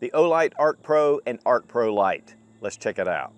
the Olight ArkPro and ArkPro Lite. Let's check it out.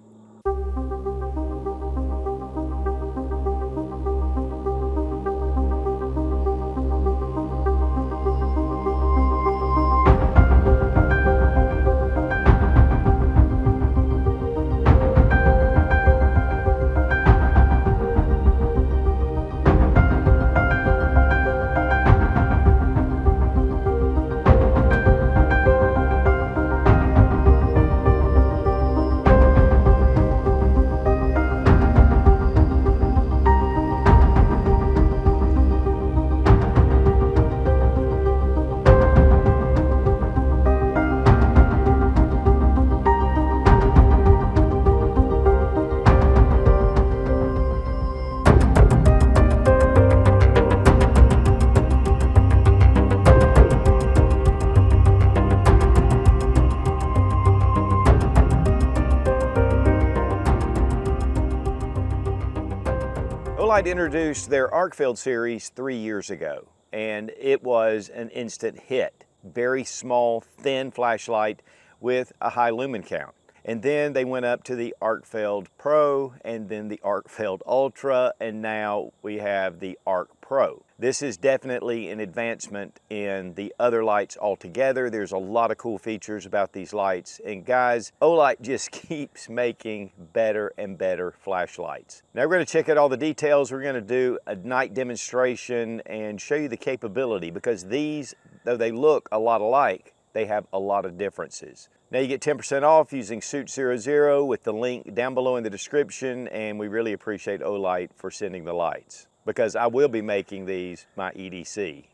Olight introduced their ArkField series 3 years ago, and it was an instant hit. Very small, thin flashlight with a high lumen count. And then they went up to the ArkField Pro, and then the ArkField Ultra, and now we have the ArkPro. This is definitely an advancement in the other lights altogether. There's a lot of cool features about these lights, and guys, Olight just keeps making better and better flashlights. Now we're going to check out all the details. We're going to do a night demonstration and show you the capability, because these, though they look a lot alike, they have a lot of differences. Now you get 10% off using Suit00 with the link down below in the description, and we really appreciate Olight for sending the lights, because I will be making these my EDC.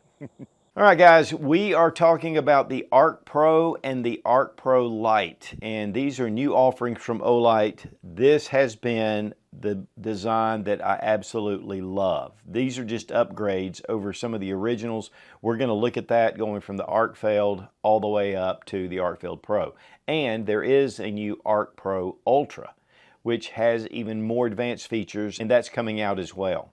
All right guys, we are talking about the ArkPro and the ArkPro Lite, and these are new offerings from Olight. This has been the design that I absolutely love. These are just upgrades over some of the originals. We're going to look at that going from the ArkField all the way up to the ArkField Pro. And there is a new ArkPro Ultra, which has even more advanced features, and that's coming out as well.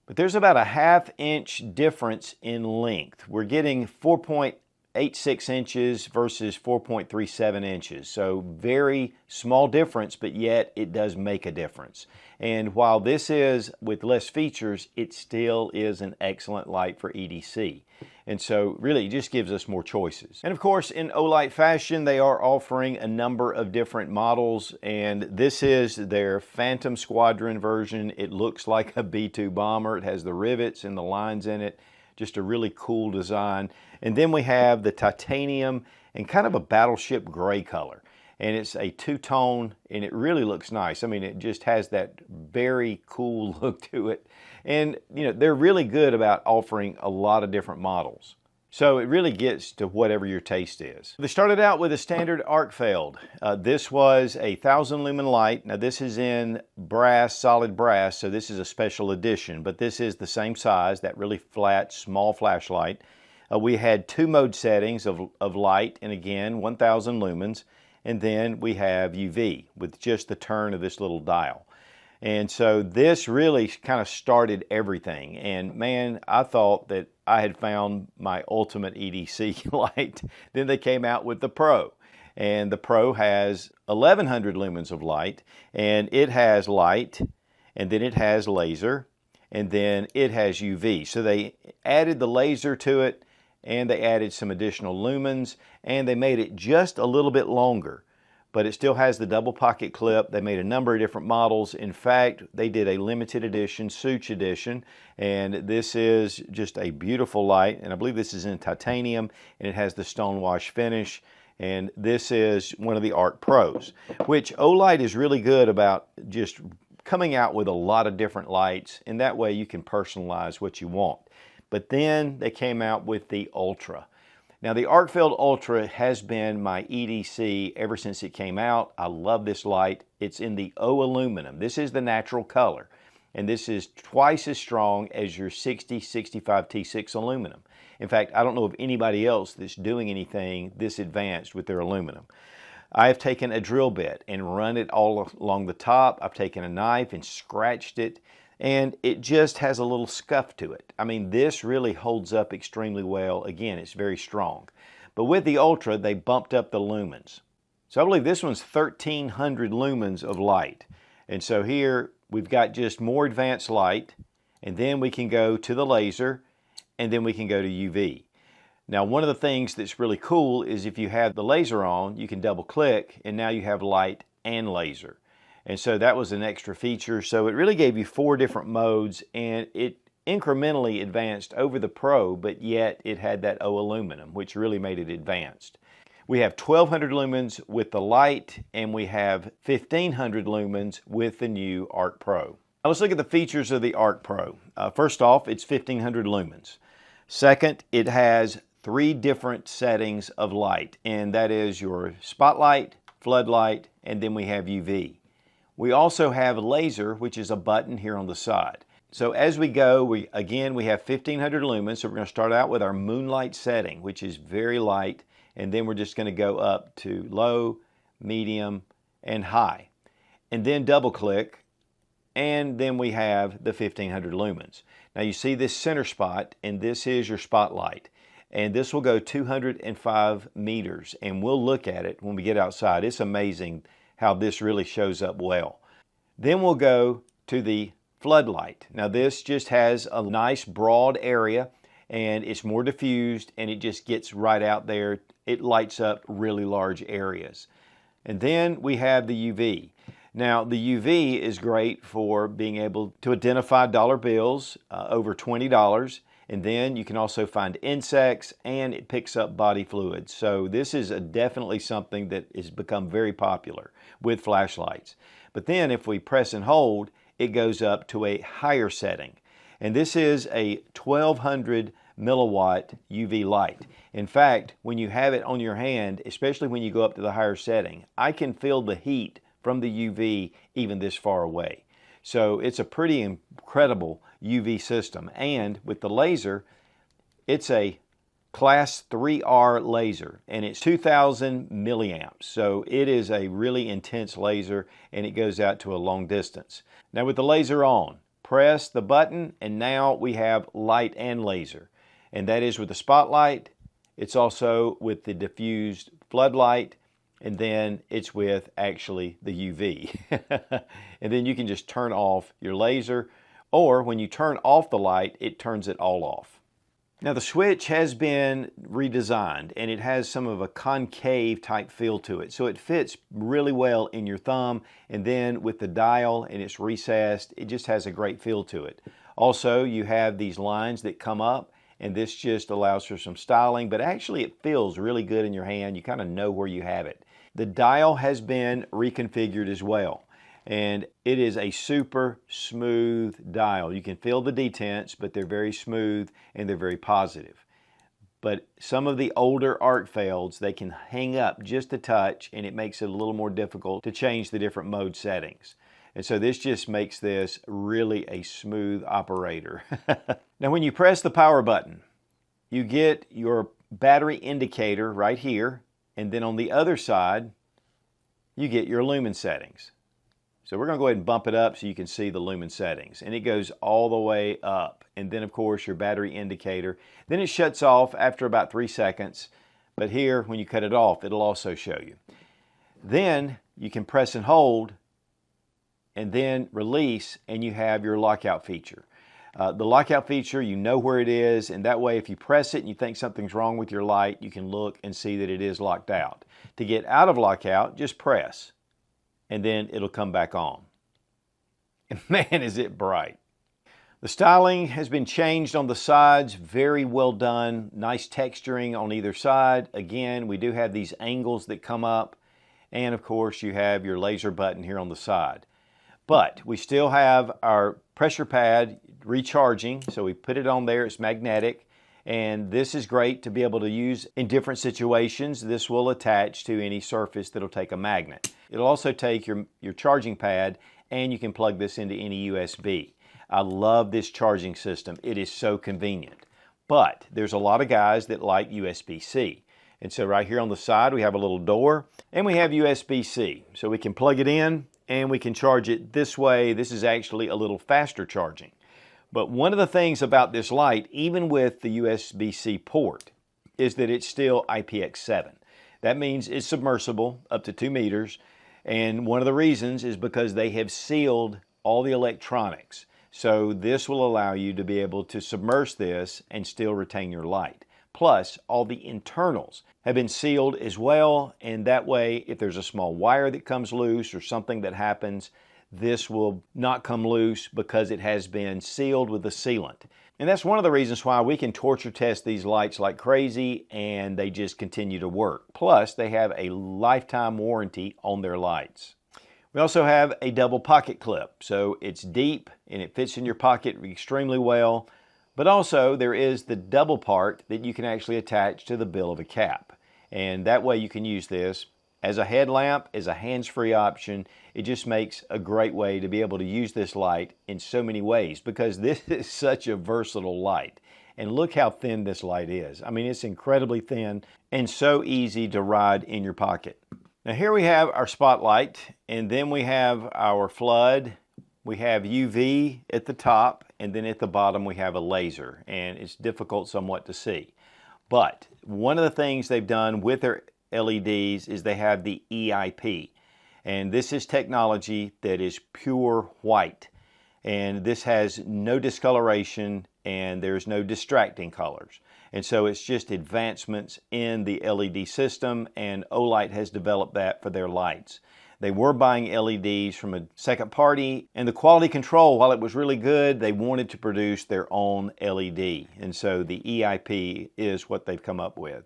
But there's about a ½ inch difference in length. We're getting 4.86 inches versus 4.37 inches. So very small difference, but yet it does make a difference. And while this is with less features, it still is an excellent light for EDC. And so really it just gives us more choices. And of course, in Olight fashion, they are offering a number of different models, and this is their Phantom Squadron version. It looks like a B-2 bomber. It has the rivets and the lines in it. Just a really cool design. And then we have the titanium and kind of a battleship gray color. And it's a two-tone, and it really looks nice. I mean, it just has that very cool look to it. And, you know, they're really good about offering a lot of different models. So it really gets to whatever your taste is. They started out with a standard ArkField. This was a 1,000 lumen light. Now this is in brass, solid brass, so this is a special edition, but this is the same size, that really flat, small flashlight. We had 2 mode settings of light, and again, 1,000 lumens. And then we have UV with just the turn of this little dial. And so this really kind of started everything. And man, I thought that I had found my ultimate EDC light. Then they came out with the Pro. And the Pro has 1,100 lumens of light. And it has light, and then it has laser, and then it has UV. So they added the laser to it, and they added some additional lumens, and they made it just a little bit longer, but it still has the double pocket clip. They made a number of different models. In fact, they did a limited edition, Suit edition, and this is just a beautiful light, and I believe this is in titanium, and it has the stonewash finish, and this is one of the ArkPros, which Olight is really good about just coming out with a lot of different lights, and that way you can personalize what you want. But then they came out with the Ultra. Now the ArkField Ultra has been my EDC ever since it came out. I love this light. It's in the O aluminum. This is the natural color. And this is twice as strong as your 6065 T6 aluminum. In fact, I don't know of anybody else that's doing anything this advanced with their aluminum. I have taken a drill bit and run it all along the top. I've taken a knife and scratched it, and it just has a little scuff to it. I mean, this really holds up extremely well. Again, it's very strong. But with the Ultra, they bumped up the lumens. So I believe this one's 1300 lumens of light. And so here we've got just more advanced light, and then we can go to the laser, and then we can go to UV. Now, one of the things that's really cool is if you have the laser on, you can double click, and now you have light and laser. And so that was an extra feature. So it really gave you 4 different modes, and it incrementally advanced over the Pro, but yet it had that O aluminum, which really made it advanced. We have 1200 lumens with the Lite, and we have 1500 lumens with the new ArkPro. Now let's look at the features of the ArkPro. First off, it's 1500 lumens. Second, it has 3 different settings of light, and that is your spotlight, floodlight, and then we have UV. We also have laser, which is a button here on the side. So as we go, we have 1500 lumens, so we're going to start out with our moonlight setting, which is very light, and then we're just going to go up to low, medium, and high. And then double click, and then we have the 1500 lumens. Now you see this center spot, and this is your spotlight. And this will go 205 meters, and we'll look at it when we get outside. It's amazing how this really shows up well. Then we'll go to the floodlight. Now this just has a nice broad area, and it's more diffused, and it just gets right out there. It lights up really large areas. And then we have the UV. Now the UV is great for being able to identify dollar bills over $20, and then you can also find insects, and it picks up body fluids. So this is definitely something that has become very popular with flashlights. But then if we press and hold, it goes up to a higher setting. And this is a 1200 milliwatt UV light. In fact, when you have it on your hand, especially when you go up to the higher setting, I can feel the heat from the UV even this far away. So it's a pretty incredible UV system. And with the laser, it's a class 3R laser, and it's 2000 milliamps. So it is a really intense laser, and it goes out to a long distance. Now with the laser on, press the button, and now we have light and laser. And that is with the spotlight, it's also with the diffused floodlight, and then it's with actually the UV. And then you can just turn off your laser, or when you turn off the light, it turns it all off. Now the switch has been redesigned, and it has some of a concave type feel to it. So it fits really well in your thumb, and then with the dial and it's recessed, it just has a great feel to it. Also, you have these lines that come up, and this just allows for some styling, but actually it feels really good in your hand. You kind of know where you have it. The dial has been reconfigured as well, and it is a super smooth dial. You can feel the detents, but they're very smooth and they're very positive. But some of the older ArkFelds, they can hang up just a touch, and it makes it a little more difficult to change the different mode settings. And so this just makes this really a smooth operator. Now when you press the power button, you get your battery indicator right here, and then on the other side, you get your lumen settings. So we're going to go ahead and bump it up so you can see the lumen settings. And it goes all the way up. And then of course your battery indicator. Then it shuts off after about 3 seconds. But here, when you cut it off, it'll also show you. Then you can press and hold, and then release, and you have your lockout feature. The lockout feature, you know where it is, and that way if you press it and you think something's wrong with your light, you can look and see that it is locked out. To get out of lockout, just press, and then it'll come back on. And man, is it bright. The styling has been changed on the sides, very well done, nice texturing on either side. Again, we do have these angles that come up, and of course you have your laser button here on the side. But we still have our pressure pad recharging, so we put it on there, it's magnetic, and this is great to be able to use in different situations. This will attach to any surface that'll take a magnet. It'll also take your charging pad, and you can plug this into any USB. I love this charging system. It is so convenient. But there's a lot of guys that like USB-C. And so right here on the side we have a little door, and we have USB-C. So we can plug it in, and we can charge it this way. This is actually a little faster charging. But one of the things about this light, even with the USB-C port, is that it's still IPX7. That means it's submersible up to 2 meters, and one of the reasons is because they have sealed all the electronics. So this will allow you to be able to submerge this and still retain your light. Plus, all the internals have been sealed as well, and that way, if there's a small wire that comes loose or something that happens, this will not come loose because it has been sealed with a sealant. And that's one of the reasons why we can torture test these lights like crazy and they just continue to work. Plus, they have a lifetime warranty on their lights. We also have a double pocket clip, so it's deep and it fits in your pocket extremely well. But also there is the double part that you can actually attach to the bill of a cap. And that way you can use this as a headlamp, as a hands-free option. It just makes a great way to be able to use this light in so many ways because this is such a versatile light. And look how thin this light is. I mean, it's incredibly thin and so easy to ride in your pocket. Now here we have our spotlight, and then we have our flood. We have UV at the top, and then at the bottom we have a laser, and it's difficult somewhat to see. But one of the things they've done with their LEDs is they have the EIP, and this is technology that is pure white, and this has no discoloration and there's no distracting colors. And so it's just advancements in the LED system, and Olight has developed that for their lights. They were buying LEDs from a second party, and the quality control, while it was really good, they wanted to produce their own LED. And so the EIP is what they've come up with.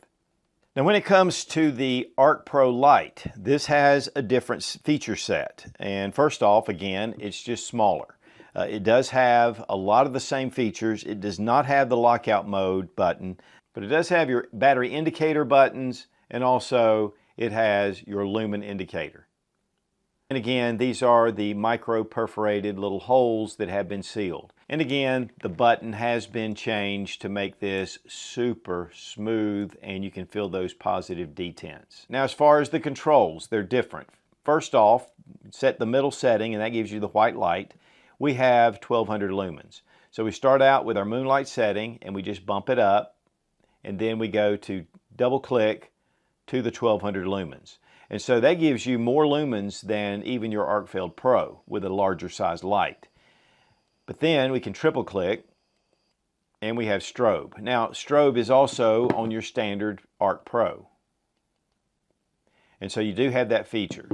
Now when it comes to the ArkPro Lite, this has a different feature set. And first off, again, it's just smaller. It does have a lot of the same features. It does not have the lockout mode button, but it does have your battery indicator buttons, and also it has your lumen indicator. And again, these are the micro perforated little holes that have been sealed. And again, the button has been changed to make this super smooth, and you can feel those positive detents. Now as far as the controls, they're different. First off, set the middle setting, and that gives you the white light. We have 1200 lumens. So we start out with our moonlight setting and we just bump it up, and then we go to double click to the 1200 lumens. And so that gives you more lumens than even your ArkPro with a larger size light. But then we can triple click and we have strobe. Now strobe is also on your standard ArkPro. And so you do have that feature.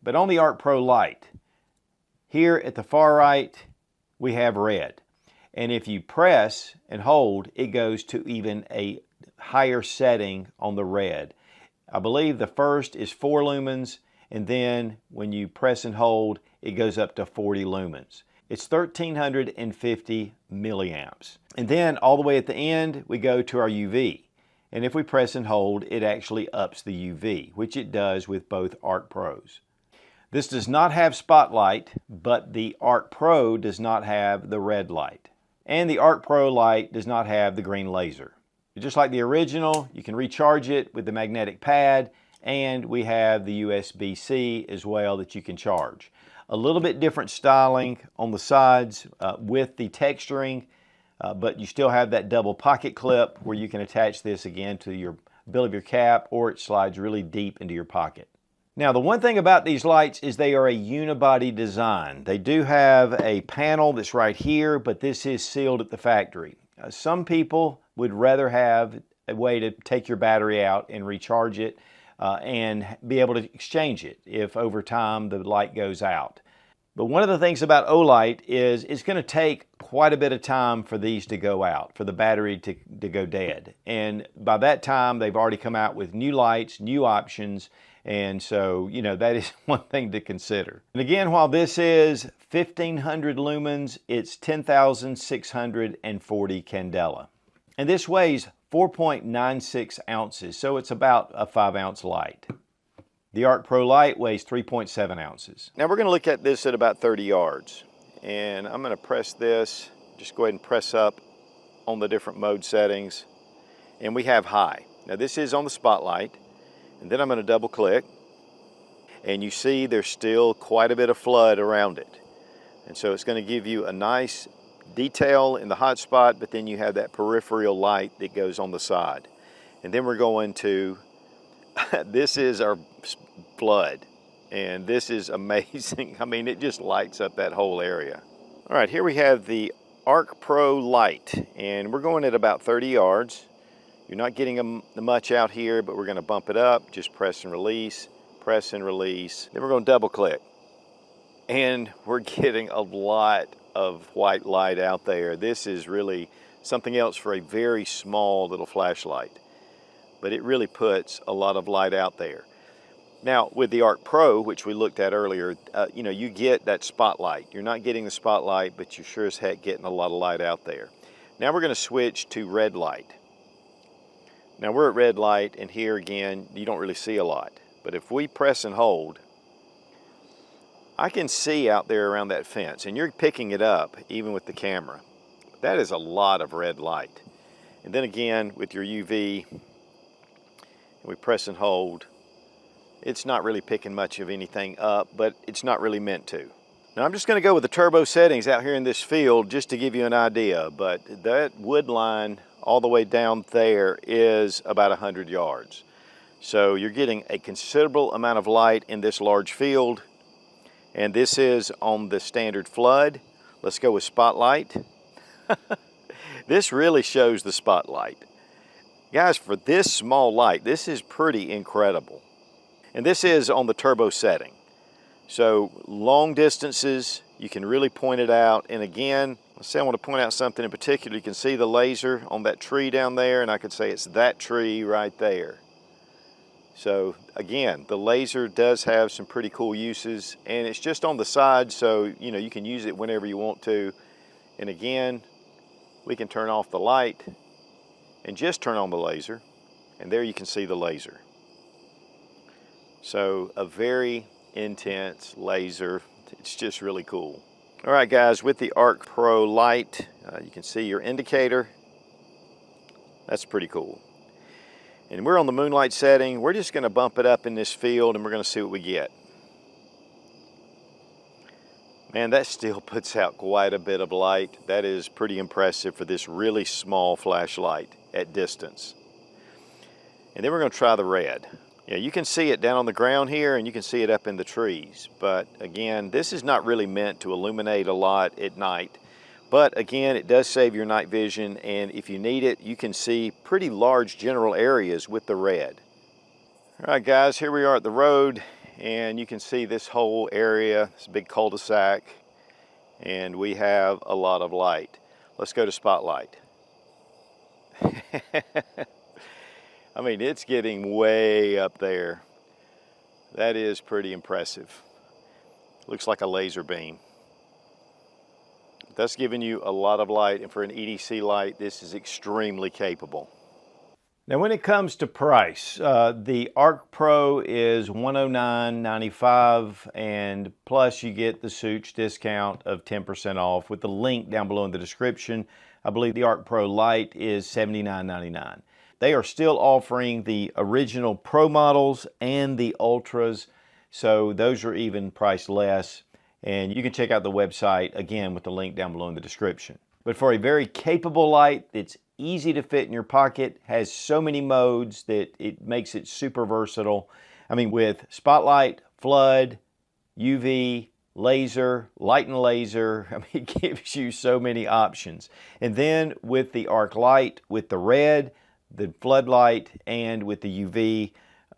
But on the ArkPro Lite, here at the far right, we have red. And if you press and hold, it goes to even a higher setting on the red. I believe the first is 4 lumens, and then when you press and hold, it goes up to 40 lumens. It's 1350 milliamps. And then all the way at the end, we go to our UV. And if we press and hold, it actually ups the UV, which it does with both ArkPros. This does not have spotlight, but the ArkPro does not have the red light. And the ArkPro Lite does not have the green laser. Just like the original, you can recharge it with the magnetic pad, and we have the USB-C as well that you can charge. A little bit different styling on the sides with the texturing, but you still have that double pocket clip where you can attach this again to your bill of your cap, or it slides really deep into your pocket. Now the one thing about these lights is they are a unibody design. They do have a panel that's right here, but this is sealed at the factory. Some people would rather have a way to take your battery out and recharge it and be able to exchange it if over time the light goes out. But one of the things about Olight is it's going to take quite a bit of time for these to go out, for the battery to go dead. And by that time, they've already come out with new lights, new options, and so, you know, that is one thing to consider. And again, while this is 1500 lumens, it's 10,640 candela. And this weighs 4.96 ounces, so it's about a 5-ounce light. The ArkPro Lite weighs 3.7 ounces. Now we're going to look at this at about 30 yards. And I'm going to press this, just go ahead and press up on the different mode settings. And we have high. Now this is on the spotlight. And then I'm going to double click. And you see there's still quite a bit of flood around it. And so it's going to give you a nice detail in the hot spot, but then you have that peripheral light that goes on the side. And then we're going to, this is our flood. And this is amazing. I mean, it just lights up that whole area. All right, here we have the ArkPro Lite, and we're going at about 30 yards. You're not getting much out here, but we're gonna bump it up, just press and release, press and release. Then we're gonna double click. And we're getting a lot of white light out there. This is really something else for a very small little flashlight, but it really puts a lot of light out there. Now with the ArkPro, which we looked at earlier, you know, you get that spotlight. You're not getting the spotlight, but you're sure as heck getting a lot of light out there. Now we're gonna switch to red light. Now we're at red light, and here again, you don't really see a lot. But if we press and hold, I can see out there around that fence, and you're picking it up even with the camera. That is a lot of red light. And then again, with your UV, we press and hold, it's not really picking much of anything up, but it's not really meant to. Now I'm just gonna go with the turbo settings out here in this field just to give you an idea, but that wood line all the way down there is about 100 yards. So you're getting a considerable amount of light in this large field, and this is on the standard flood. Let's go with spotlight. This really shows the spotlight. Guys, for this small light, this is pretty incredible. And this is on the turbo setting. So long distances, you can really point it out. And again, let's say I want to point out something in particular. You can see the laser on that tree down there, and I could say it's that tree right there. So again, the laser does have some pretty cool uses, and it's just on the side, so you know you can use it whenever you want to. And again, we can turn off the light and just turn on the laser, and there you can see the laser. So a very intense laser. It's just really cool. All right, guys, with the ArkPro Lite, you can see your indicator. That's pretty cool. And we're on the moonlight setting. We're just gonna bump it up in this field, and we're gonna see what we get. Man, that still puts out quite a bit of light. That is pretty impressive for this really small flashlight at distance. And then we're gonna try the red. Yeah, you can see it down on the ground here, and you can see it up in the trees. But again, this is not really meant to illuminate a lot at night. But again, it does save your night vision, and if you need it, you can see pretty large general areas with the red. All right, guys, here we are at the road, and you can see this whole area, this big cul-de-sac, and we have a lot of light. Let's go to spotlight. I mean, it's getting way up there. That is pretty impressive. Looks like a laser beam. That's giving you a lot of light, and for an EDC light, this is extremely capable. Now, when it comes to price, the ArkPro is $109.95, and plus you get the Suits discount of 10% off with the link down below in the description. I believe the ArkPro Lite is $79.99. They are still offering the original Pro models and the Ultras, so those are even priced less. And you can check out the website, again, with the link down below in the description. But for a very capable light that's easy to fit in your pocket, has so many modes that it makes it super versatile. I mean, with spotlight, flood, UV, laser, light and laser, I mean, it gives you so many options. And then with the Arc Light, with the red, the floodlight, and with the UV,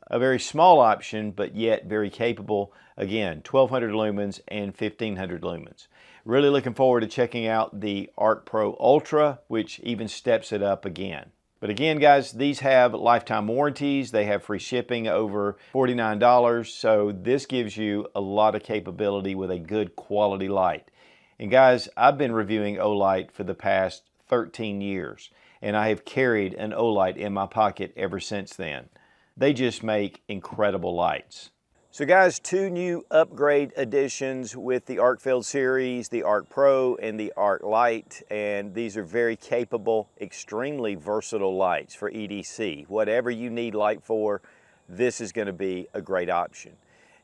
a very small option, but yet very capable. Again, 1200 lumens and 1500 lumens. Really looking forward to checking out the ArkPro Ultra, which even steps it up again. But again, guys, these have lifetime warranties. They have free shipping over $49. So this gives you a lot of capability with a good quality light. And guys, I've been reviewing Olight for the past 13 years. And I have carried an Olight in my pocket ever since then. They just make incredible lights. So guys, two new upgrade additions with the ArkField series, the ArkPro and the ArkLite, and these are very capable, extremely versatile lights for EDC. Whatever you need light for, this is going to be a great option.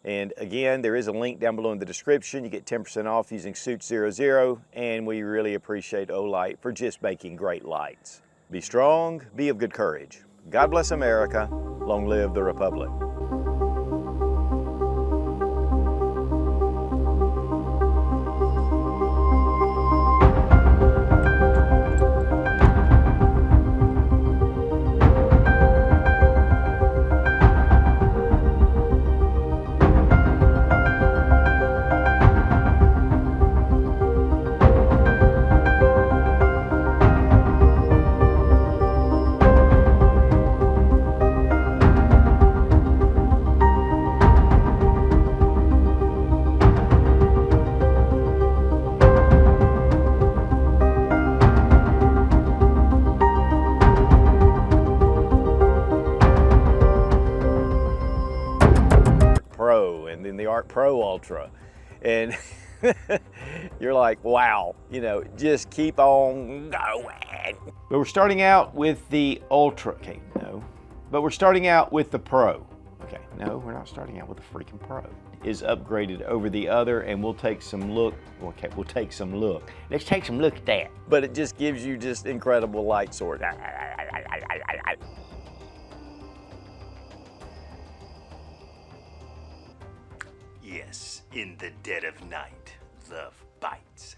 And again, there is a link down below in the description. You get 10% off using Suits00, and we really appreciate Olight for just making great lights. Be strong, be of good courage. God bless America. Long live the Republic. Pro, and then the ArkPro Ultra, and you're like, wow, you know, just keep on going. But we're starting out with the Ultra. Okay, no. But we're starting out with the Pro. Okay, no, we're not starting out with the freaking Pro. Is upgraded over the other, and we'll take some look. Okay, we'll take some look. Let's take some look at that. But it just gives you just incredible light source. Yes, in the dead of night, love bites.